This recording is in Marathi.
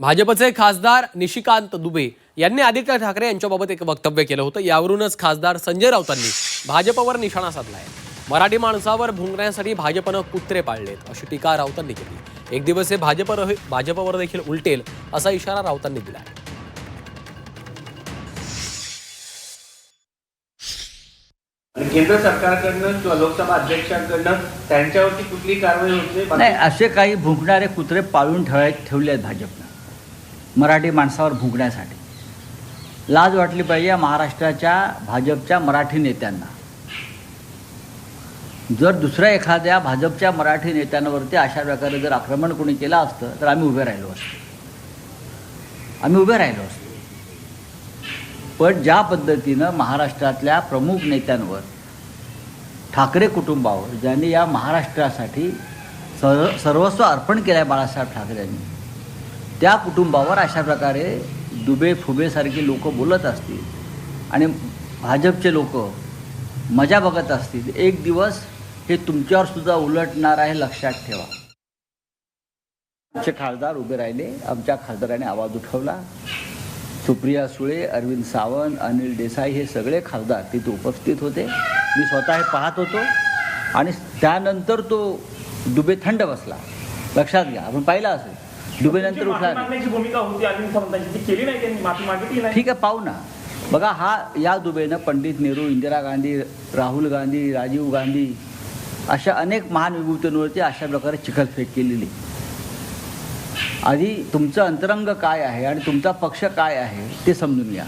भाजपचे खासदार निशिकांत दुबे यांनी आदित्य ठाकरे यांच्याबाबत एक वक्तव्य केलं होतं। यावरूनच खासदार संजय राऊतांनी भाजपवर निशाणा साधलाय। मराठी माणसावर भुंकण्यासाठी भाजपनं कुत्रे पाळलेत अशी टीका राऊतांनी केली। एक दिवस हे भाजपवर देखील उलटेल असा इशारा राऊतांनी दिला। केंद्र सरकारकडनं किंवा लोकसभा अध्यक्षांकडनं त्यांच्यावरती कुठली कारवाई होते नाही? असे काही भुंकणारे कुत्रे पाळून ठेवले आहेत भाजपनं मराठी माणसावर भुंकण्यासाठी। लाज वाटली पाहिजे या महाराष्ट्राच्या भाजपच्या मराठी नेत्यांना। जर दुसऱ्या एखाद्या भाजपच्या मराठी नेत्यांवरती अशा प्रकारे जर आक्रमण कोणी केलं असतं तर आम्ही उभे राहिलो असतो। पण ज्या पद्धतीनं महाराष्ट्रातल्या प्रमुख नेत्यांवर, ठाकरे कुटुंबावर, ज्यांनी या महाराष्ट्रासाठी सर्वस्व अर्पण केलं आहे बाळासाहेब ठाकरेंनी, त्या कुटुंबावर अशा प्रकारे दुबे फुबेसारखी लोक बोलत असतील आणि भाजपचे लोक मजा बघत असतील, एक दिवस हे तुमच्यावर सुद्धा उलटणार आहे, लक्षात ठेवा। आमचे खासदार उभे राहिले, आमच्या खासदाराने आवाज उठवला। सुप्रिया सुळे, अरविंद सावंत, अनिल देसाई हे सगळे खासदार तिथे उपस्थित होते। मी स्वतः हे पाहत होतो आणि त्यानंतर तो दुबे थंड बसला। लक्षात घ्या, आपण पाहिलं असेल दुबे नंतर उठला भूमिका होती अरविंद सावंतांची, केली नाही, त्यांनी माफी मागितली नाही। ठीक आहे, पाहू ना। बघा, या दुबेनं पंडित नेहरू, इंदिरा गांधी, राहुल गांधी, राजीव गांधी अशा अनेक महान विभूतींवरती अशा प्रकारे चिखलफेक केलेली। आधी तुमचं अंतरंग काय आहे आणि तुमचा पक्ष काय आहे ते समजून घ्या।